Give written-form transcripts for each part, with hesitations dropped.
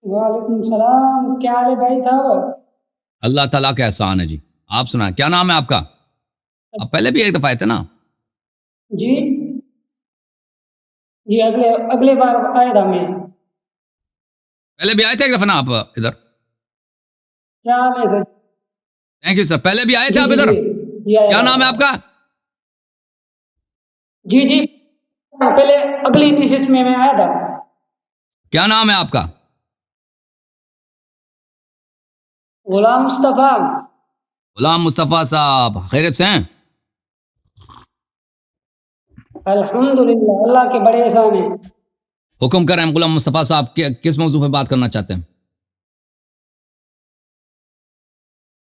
وعلیکم السلام، کیا حال ہے بھائی صاحب؟ اللہ تعالیٰ کا احسان ہے جی. آپ سنائیں کیا نام ہے آپ کا؟ آپ پہلے بھی ایک دفعہ آئے تھے نا. جی جی، اگلے بار آیا تھا میں. پہلے بھی آئے تھے ایک دفعہ نا آپ ادھر. کیا حال ہے سر؟ Thank you sir. پہلے بھی آئے تھے جی آپ جی ادھر. جی جی آیا کیا تھا. نام ہے آپ کا؟ جی جی، پہلے اگلی نشست میں آیا تھا. کیا نام ہے آپ کا؟ غلام مصطفیٰ. غلام مصطفیٰ صاحب خیریت سے ہیں؟ الحمدللہ، اللہ کے بڑے احسان ہیں. حکم کریں غلام مصطفیٰ صاحب کس موضوع پہ بات کرنا چاہتے ہیں؟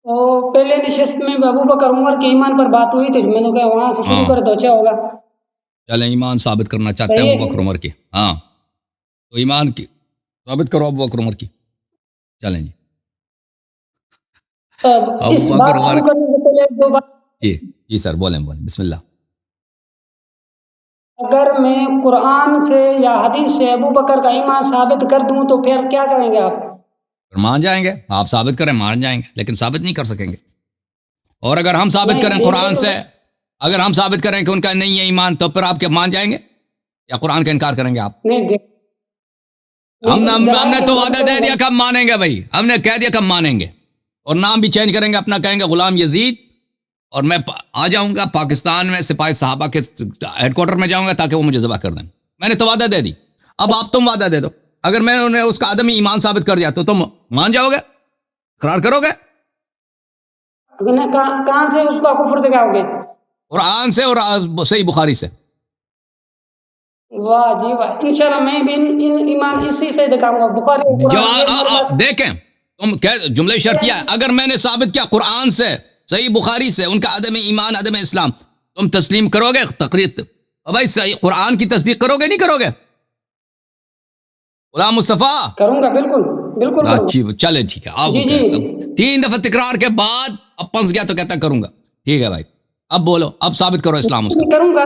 اور پہلے نشست میں ابو بکر عمر کے ایمان پر بات ہوئی تھی، میں نے کہا وہاں سے شروع ہاں کرے تو اچھا ہوگا. چلیں ایمان ثابت کرنا چاہتے ہیں صحیح ابو ہے. بکر عمر کی. ہاں تو ایمان کی ثابت کرو ابو بکر عمر کی. چلیں جی. اب ابو اس بکر بات عمر. شروع کرنے سے پہلے دو بات. جی جی سر بولیں بسم اللہ. اگر میں قرآن سے یا حدیث سے ابو بکر کا ایمان ثابت کر دوں تو پھر کیا کریں گے آپ؟ مان جائیں گے. آپ ثابت کریں مان جائیں گے لیکن ثابت نہیں کر سکیں گے. اور اگر ہم ثابت کریں نہیں دیکھیں قرآن تو سے، اگر ہم ثابت کریں کہ ان کا نہیں ہے ایمان تو پھر آپ کیا مان جائیں گے یا قرآن کا انکار کریں گے آپ؟ نہیں دیکھ ہم دلائل نے کے تو مطابق وعدہ دے کروں گا. دیا کب مانیں گے بھائی. ہم نے کہہ دیا کب مانیں گے. اور نام بھی چینج کریں گے اپنا، کہیں گے غلام یزید. اور میں آ جاؤں گا پاکستان میں سپاہی صحابہ کے ہیڈ کوارٹر میں جاؤں گا تاکہ وہ مجھے ذبح کر دیں. میں نے تو وعدہ دے دی. اب آپ تم وعدہ دے دو. اگر میں انہیں اس کا عدم ایمان ثابت کر دیا تو تم مان جاؤ گے، اقرار کرو گے؟ کہاں سے اس کا کفر دکھاؤ گے؟ قرآن سے اور صحیح بخاری سے. واہ جی واہ، انشاءاللہ میں بھی ایمان اسی سے دکھاؤں گا. بخاری اور قرآن یہ ہمارے پاس. دیکھیں تم جملہ شرطیہ ہے. اگر میں نے ثابت کیا قرآن سے صحیح بخاری سے ان کا عدم ایمان عدم اسلام، تم تسلیم کرو گے؟ تقریر بھائی صحیح قرآن کی تصدیق کرو گے نہیں کرو گے؟ غلام مصطفیٰ کروں گا، بالکل بالکل کروں اچھی چلے ٹھیک ہے. گا. اب جی جی 3 دفعہ تکرار کے بعد اب پنس گیا تو کہتا کروں گا. ٹھیک ہے بھائی اب بولو، اب ثابت کرو اسلام اس کا. کروں گا،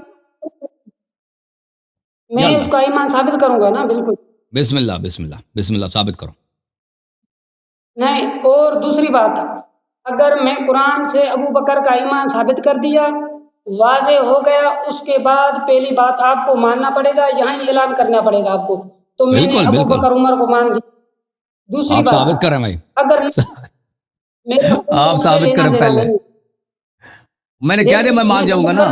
میں یلا اس کا ایمان ثابت کروں گا نا. بالکل. بسم اللہ بسم اللہ بسم اللہ ثابت کرو. نہیں، اور دوسری بات، اگر میں قرآن سے ابو بکر کا ایمان ثابت کر دیا، واضح ہو گیا، اس کے بعد پہلی بات آپ کو ماننا پڑے گا، یہاں اعلان کرنا پڑے گا آپ کو تو میں نے بالکل ابو بالکل بکر عمر کو مان دیا. دوسری آپ بات، ثابت کریں بھائی. اگر میرا آپ ان سے ثابت لینا کریں دینا پہلے. نہیں. میں نے کہہ دیا میں دیکھیں مان جاؤں گا نا.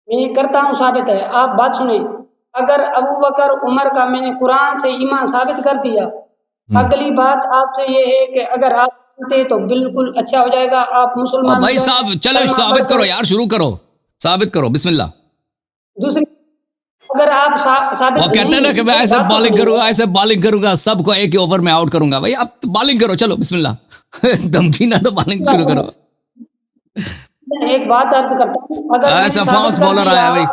میں کرتا ہوں ثابت ہے. آپ بات سنیں، اگر ابو بکر عمر کا میں نے قرآن سے ایمان ثابت کر دیا، اگلی بات آپ سے یہ ہے کہ اگر آپ مانتے تو بالکل اچھا ہو جائے گا، آپ مسلمان ہو بھائی جائیں. صاحب چلو کلمہ پڑھ ثابت کر. کرو یار، شروع کرو ثابت کرو بسم اللہ. دوسری، اگر آپ وہ ثابت کہتے ہیں نا کہ نہیں، میں ایک ایسے بات تو بالنگ سنیے. کروں گا ایسے بالنگ کروں گا سب کو ایک ہی اوور میں آؤٹ کروں گا. بھائی اب بالنگ کرو چلو بسم اللہ. دھمکی نہ تو بالنگ شروع کرو. ایک بات عرض کرتا ہوں، اگر میں نے ایسا ثابت فاسٹ کر بالر دیا، آیا بھائی.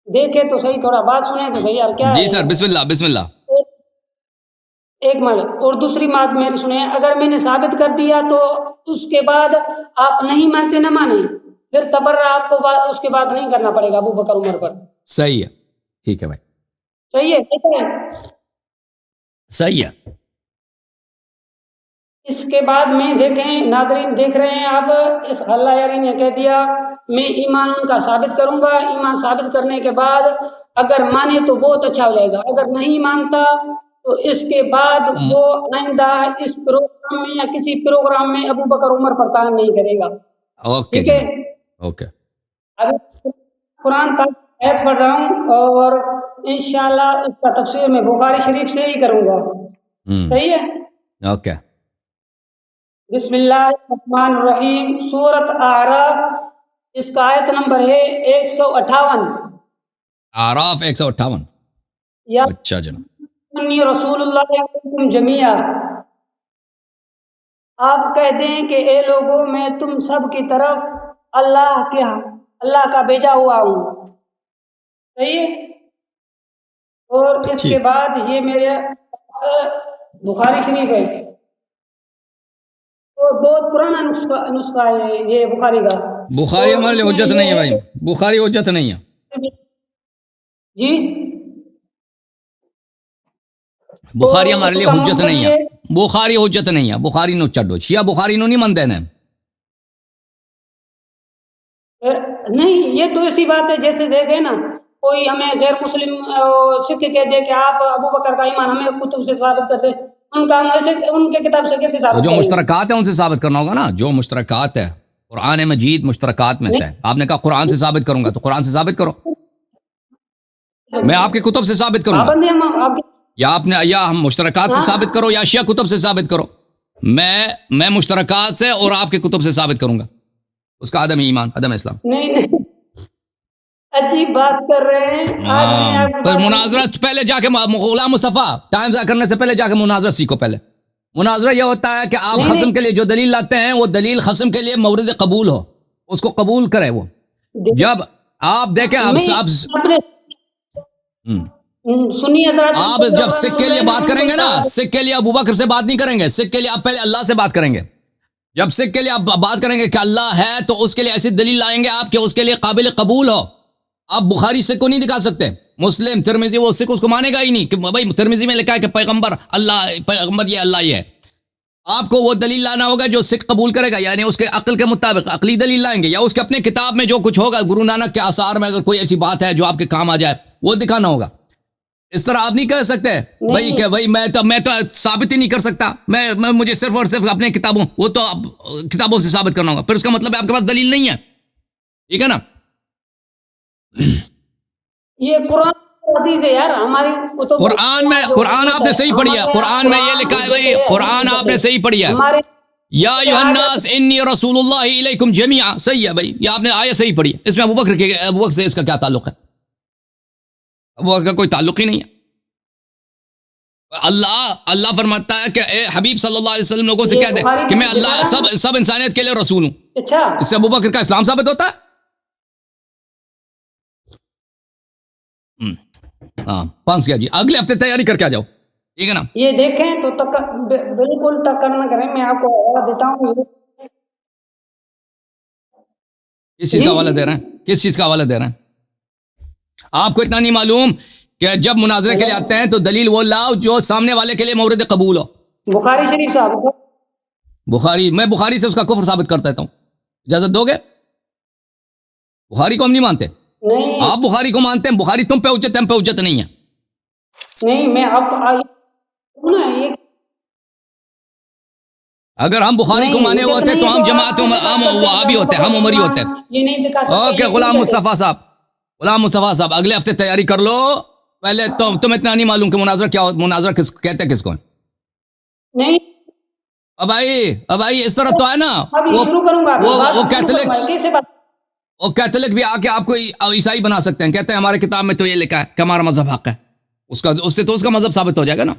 دیکھے تو صحیح، تھوڑا بات سنیں تو صحیح. یار کیا جی ہے؟ سر بسم اللہ بسم اللہ. ایک منٹ، اور دوسری بات میری سنیں، اگر میں نے ثابت کر دیا تو اس کے بعد آپ نہیں مانتے نہ مانیں، پھر تبرہ آپ کو اس کے بعد نہیں کرنا پڑے گا ابو بکر عمر پر. صحیح ہے ٹھیک ہے بھائی. صحیح ہے، ٹھیک ہے. صحیح ہے. اس کے بعد میں دیکھیں ناظرین دیکھ رہے ہیں آپ، اس اللہ یاری نے کہہ دیا میں ایمان ان کا ثابت کروں گا. ایمان ثابت کرنے کے بعد اگر مانے تو بہت اچھا ہو جائے گا، اگر نہیں مانتا تو اس کے بعد وہ آئندہ اس پروگرام میں یا کسی پروگرام میں ابو بکر عمر پر تعین نہیں کرے گا. اوکے ٹھیک ہے. جناب اوکے. ابھی قرآن پاک آیت پڑھ رہا ہوں اور انشاءاللہ اس کا تفسیر میں بخاری شریف سے ہی کروں گا. صحیح ہے. اوکے. بسم اللہ الرحمن الرحیم، سورۃ اعراف، اس کا آیت نمبر ہے 158. آراف 158. یا اچھا جناب. انی رسول اللہ علیکم جمیعا، آپ کہہ دیں کہ اے لوگوں میں تم سب کی طرف اللہ کا بھیجا ہوا ہوں. صحیح ہے. اور اس کے ٹھیک. بعد یہ میرے بخاری شریف ہے، اور بہت پرانا نسخہ ہے یہ بخاری کا. بخاری اور ہمارے اس لیے میں حجت نہیں یہ ہے ہے بھائی. کہ بخاری حجت نہیں ہے. جی بخاری ہمارے لیے اس کا حجت مطلب نہیں ہے. بخاری حجت نہیں ہے. بخاری نو چڈو شیعہ بخاری نو نہیں من دینا. نہیں، یہ تو ایسی بات ہے جیسے دیکھے نا کوئی ہمیں غیر مسلم سکھ کہہ دے کہ آپ ابو بکر کا ایمان ہمیں کتب سے ثابت کرتے، ان کا ہم ایسے ان کے کتاب سے کیسے تو ثابت جو کریں گے؟ مشترکات ہیں ان سے ثابت کرنا ہوگا نا. جو مشترکات ہے قرآن مجید مشترکات میں سے ہے. آپ نے کہا قرآن سے ثابت کروں گا تو قرآن سے ثابت کرو. میں آپ کے کتب سے ثابت کروں گا. پابندی ہم آپ یا ہم مشترکات سے ثابت کرو یا شیعہ کتب سے ثابت کرو. میں مشترکات سے اور آپ کے کتب سے ثابت کروں گا. اس کا عدم ایمان عدم اسلام. نہیں عجیب بات کر رہے ہیں. آج میں آپ کی پر بات مناظرہ پہلے جا کے غلام مصطفیٰ ٹائم ضائع کرنے سے پہلے جا کے مناظرہ سیکھو. پہلے مناظرہ یہ ہوتا ہے کہ آپ نہیں خصم کے لیے جو دلیل لاتے ہیں وہ دلیل خصم کے لیے مورد قبول ہو, اس کو قبول کرے. وہ جب آپ دیکھیں اپنے سنی حضرات آپ جب سکھ کے لیے بات کریں گے نا, سکھ کے لیے ابو بکر سے بات نہیں کریں گے. سکھ کے لیے آپ پہلے اللہ سے بات کریں گے. جب سکھ کے لیے آپ بات کریں گے کہ اللہ ہے تو اس کے لیے ایسی دلیل لائیں گے آپ کہ اس کے لیے قابل قبول ہو. آپ بخاری سکھ کو نہیں دکھا سکتے, مسلم ترمذی وہ سکھ اس کو مانے گا ہی نہیں کہ بھائی ترمذی میں لکھا ہے کہ پیغمبر اللہ, پیغمبر یہ اللہ یہ ہے. آپ کو وہ دلیل لانا ہوگا جو سکھ قبول کرے گا, یعنی اس کے عقل کے مطابق عقلی دلیل لائیں گے, یا اس کے اپنے کتاب میں جو کچھ ہوگا گرو نانک کے آثار میں اگر کوئی ایسی بات ہے جو آپ کے کام آ جائے وہ دکھانا ہوگا. اس طرح آپ نہیں کہہ سکتے بھائی کہ بھائی میں تو ثابت ہی نہیں کر سکتا, میں مجھے صرف اور صرف اپنے کتابوں وہ تو کتابوں سے ثابت کرنا ہوگا. پھر اس کا مطلب ہے آپ کے پاس دلیل نہیں ہے. ٹھیک ہے نا. یہ قرآن حدیث ہے یار, ہماری قرآن آپ نے صحیح پڑھی ہے. قرآن میں یہ لکھا ہے بھائی, قرآن آپ نے صحیح پڑھی ہے. یا ایھا الناس انی رسول اللہ الیکم جمیعا, صحیح ہے بھائی, یہ آپ نے آیت صحیح پڑھی ہے. اس میں ابو بکر سے اس کا کیا تعلق ہے؟ ابو بکر کا کوئی تعلق ہی نہیں ہے. اللہ فرماتا ہے کہ اے حبیب صلی اللہ علیہ وسلم لوگوں سے کہہ دے کہ میں اللہ سب انسانیت کے لیے رسول ہوں. اس سے ابو بکر کا اسلام ثابت ہوتا ہے؟ ہاں پانچ گیا جی, اگلے ہفتے تیاری کر کے آ جاؤ. ٹھیک ہے نا. یہ دیکھیں تو بالکل تکر نہ کریں. میں آپ کو حوالہ دیتا ہوں. کس چیز کا حوالہ دے رہے ہیں؟ کس چیز کا حوالہ دے رہے ہیں؟ آپ کو اتنا نہیں معلوم کہ جب مناظرے کے لیے آتے ہیں تو دلیل وہ لاؤ جو سامنے والے کے لیے مورد قبول ہو. بخاری شریف صاحب, میں بخاری سے اس کا کفر ثابت کر دیتا ہوں. اجازت دو گے؟ بخاری کو ہم نہیں مانتے. نہیں آپ بخاری کو مانتے ہیں, بخاری تم پہ حجت ہے, ہم پہ حجت نہیں ہے. نہیں, میں آپ کو اگر ہم بخاری کو مانے ہوتے تو ہم جماعت ہم وہابی ہوتے, ہم عمری ہوتے. یہ نہیں دکھا سکتے. اوکے غلام مصطفیٰ صاحب اگلے ہفتے تیاری کر لو. پہلے تم اتنا نہیں معلوم کہ مناظرہ کہتے ہیں کس کو. نہیں اب بھائی اس طرح تو ہے نا, شروع کروں گا. وہ کیتھولک بھی آ کے آپ کو عیسائی بنا سکتے ہیں. کہتے ہیں ہمارے کتاب میں تو یہ لکھا ہے کہ ہمارا مذہب حق ہے. اس سے تو اس کا مذہب ثابت ہو جائے گا نا.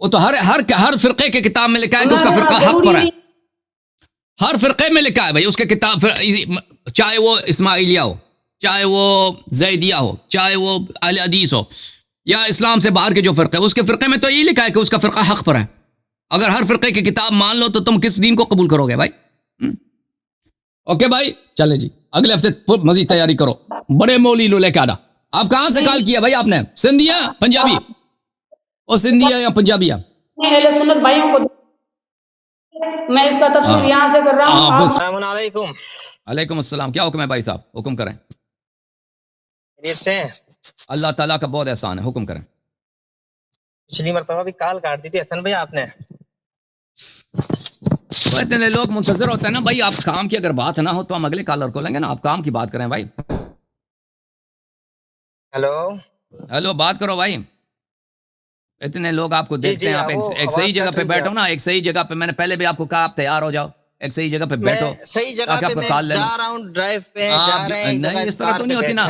وہ تو ہر فرقے کے کتاب میں لکھا ہے کہ اس کا فرقہ حق پر ہے. ہر فرقے میں لکھا ہے بھائی اس کے کتاب, چاہے وہ اسماعیلیہ ہو, چاہے وہ زیدیہ ہو, چاہے وہ اہل حدیث ہو, یا اسلام سے باہر کے جو فرقے, اس کے فرقے میں تو یہی لکھا ہے کہ اس کا فرقہ حق پر ہے. اگر ہر فرقے کی کتاب مان لو تو تم کس دین کو قبول کرو گے بھائی؟ اوکے بھائی چلے جی, اگلے ہفتے مزید تیاری کرو. بڑے مولوی لو لے کے آنا. آپ کہاں سے کال کیا بھائی آپ نے؟ سندھیا پنجابی؟ اور سندھیا یا پنجابی؟ اہل سنت بھائیوں کو میں اس کا تفسیر یہاں سے کر رہا ہوں. السلام علیکم. علیکم السلام. کیا حکم ہے بھائی صاحب؟ حکم کریں. خیریت سے ہیں؟ اللہ تعالیٰ کا بہت احسان ہے, حکم کریں. پچھلی مرتبہ بھی کال کاٹ دی تھی حسن بھائی آپ نے. تو اتنے لوگ منتظر ہوتے ہیں نا بھائی. آپ کام کی اگر بات نہ ہو تو ہم اگلے کالر کو لیں گے نا. آپ کام کی بات کریں بھائی. ہیلو بات کرو بھائی. اتنے لوگ آپ کو دیکھتے ہیں, آپ ایک صحیح جگہ پہ بیٹھو نا. ایک صحیح جگہ پہ, میں نے پہلے بھی آپ کو کہا آپ تیار ہو جاؤ, ایک صحیح جگہ پہ بیٹھو. صحیح جگہ پہ میں جا رہا ہوں, ڈرائیو پہ جا رہے ہیں. نہیں اس طرح تو نہیں ہوتی نا.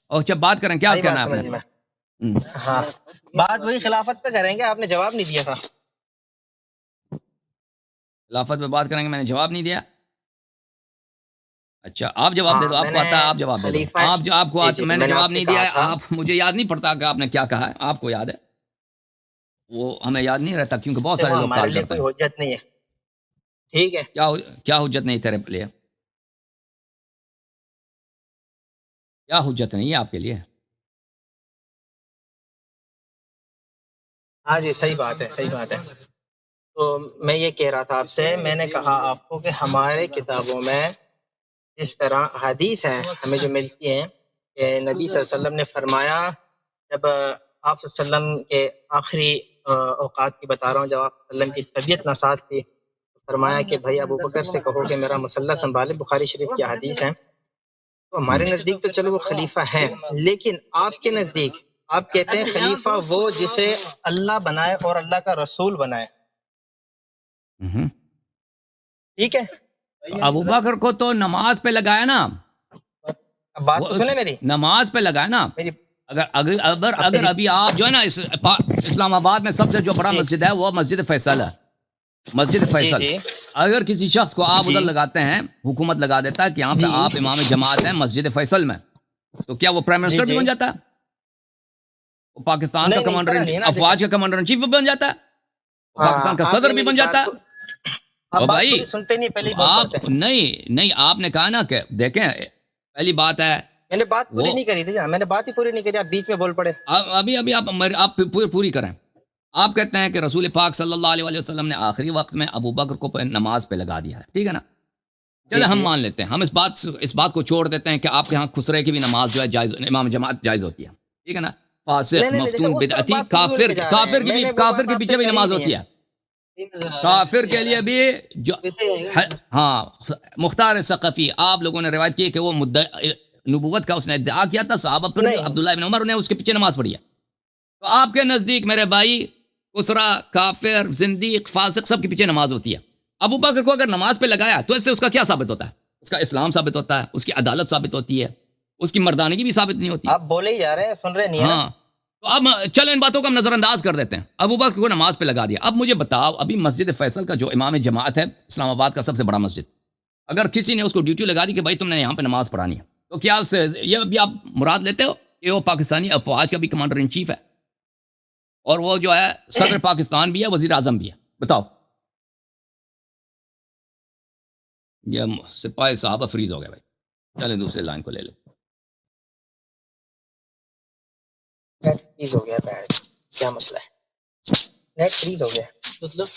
اور جب بات کریں کیا کہنا ہے آپ نے؟ ہاں بات وہی خلافت پہ کریں گے, آپ نے جواب نہیں دیا تھا. خلافت پہ بات کریں گے, میں نے جواب نہیں دیا. اچھا آپ جواب دے دو, آپ کو آتا ہے آپ جواب دے دو. آپ کو میں نے جواب نہیں دیا. آپ مجھے یاد نہیں پڑتا کہ آپ نے کیا کہا ہے. آپ کو یاد ہے, وہ ہمیں یاد نہیں رہتا کیونکہ بہت سارے لوگ کال کرتے ہیں. کوئی حجت نہیں ہے. ٹھیک ہے, کیا حجت نہیں تیرے لیے؟ کیا حجت نہیں ہے آپ کے لیے؟ ہاں جی صحیح بات ہے، صحیح بات ہے. تو میں یہ کہہ رہا تھا آپ سے، میں نے کہا آپ کو کہ ہمارے کتابوں میں جس طرح حدیث ہیں ہمیں جو ملتی ہیں کہ نبی صلی اللہ علیہ وسلم نے فرمایا، جب آپ صلی اللہ علیہ وسلم کے آخری اوقات کی بتا رہا ہوں، جب آپ صلی اللہ علیہ وسلم کی طبیعت ناساز تھی، فرمایا کہ بھائی ابو بکر سے کہو کہ میرا مسلح سنبھالے. بخاری شریف کی حدیث ہیں. تو ہمارے نزدیک تو چلو وہ خلیفہ ہیں، لیکن آپ کے نزدیک آپ کہتے ہیں خلیفہ وہ جسے اللہ بنائے اور اللہ کا رسول بنائے. ہوں. ٹھیک ہے، ابو بکر کو تو نماز پہ لگایا نا، اب بات وہ تو اس سنیں میری. نماز پہ لگایا نا. میری اگر ابھی آپ جو ہے نا اسلام آباد میں سب سے جو بڑا جی مسجد ہے وہ مسجد فیصل ہے. مسجد جی فیصل. جی اگر کسی شخص کو آپ جی ادھر لگاتے ہیں، حکومت لگا دیتا ہے کہ یہاں پہ جی آپ امام جماعت ہیں مسجد فیصل میں، تو کیا وہ پرائم جی منسٹر بھی جی بن جاتا ہے؟ وہ پاکستان کا نہیں نہیں، اس کمانڈر طرح نہیں ہے نا. افواج کا کمانڈر ان چیف بھی بن جاتا ہے، وہ ہاں پاکستان کا آپ صدر یہ بھی میری بن جاتا بات ہے. کو آپ او بات بھائی پوری سنتے نہیں، پہلے ہی بول آپ پڑتے ہیں. نہیں آپ نے کہا نا کہ دیکھیں پہلی بات ہے میں نے بات پوری وہ نہیں کری تھی نا، میں نے بات ہی پوری نہیں کری، آپ بیچ میں بول پڑے. ابھی آپ پوری کریں. آپ کہتے ہیں کہ رسول پاک صلی اللہ علیہ وسلم نے آخری وقت میں ابو بکر کو نماز پہ لگا دیا ہے، ٹھیک ہے نا. جی چلے ہم جی مان لیتے ہیں، ہم اس بات کو چھوڑ دیتے ہیں کہ آپ کے ہاں خسرے کی بھی نماز جو ہے جائز، امام جماعت جائز ہوتی ہے، ٹھیک ہے نا. نہیں فاسق نہیں نہیں، مفتون دیکھو اس طرف بدعتی بات کو نہیں اڑ کے جا رہے ہیں، میں نے وہ کافر بات کے آپ سے پیچھے بھی کری نماز نہیں ہے. ہوتی ہے. کافر کے لیے بھی جو ہاں مختار ثقفی آپ لوگوں نے روایت کی ہے کہ وہ نبوت کا اس نے ادعا کیا تھا، صحابہ پر بھی، نہیں عبداللہ بن عمر نے اس کے پیچھے نماز پڑھی ہے. تو آپ کے نزدیک میرے بھائی اسرا کافر زندیق فاسق سب کے پیچھے نماز ہوتی ہے. ابو بکر کو اگر نماز پہ لگایا تو اس سے اس کا کیا ثابت ہوتا ہے؟ اس کا اسلام ثابت ہوتا ہے، اس کی عدالت ثابت ہوتی ہے، اس کی مردانگی بھی ثابت نہیں ہوتی. آپ بولے ہی جا رہے ہیں، سن رہے نہیں ہے نا. ہاں تو اب چلیں ان باتوں کو ہم نظر انداز کر دیتے ہیں. ابو بکر کو نماز پہ لگا دیا. اب مجھے بتاؤ، ابھی مسجد فیصل کا جو امام جماعت ہے اسلام آباد کا سب سے بڑا مسجد، اگر کسی نے اس کو ڈیوٹی لگا دی کہ بھائی تم نے یہاں پہ نماز پڑھانی ہے، تو کیا اس سے یہ بھی آپ مراد لیتے ہو کہ وہ پاکستانی افواج کا بھی کمانڈر ان چیف ہے اور وہ جو ہے صدر پاکستان بھی ہے، وزیر اعظم بھی ہے؟ بتاؤ. یہ سپاہی صاحب فریز ہو گئے بھائی. چلیں دوسرے لائن کو لے لیں. نیٹ فریز ہو گیا ہے، کیا مسئلہ ہے؟ نیٹ فریز ہو گیا مطلب.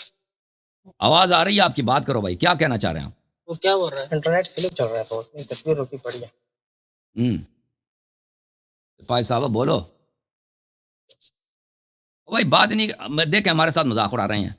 آواز آ رہی ہے آپ کی، بات کرو بھائی، کیا کہنا چاہ رہے ہیں آپ؟ وہ کیا بول رہا ہے؟ انٹرنیٹ سلپ چل رہا ہے، تو اس میں تصویر روکی پڑی ہے. سپاہی صاحب بولو بھائی. بات نہیں دیکھیں ہمارے ساتھ مذاق اڑا رہے ہیں.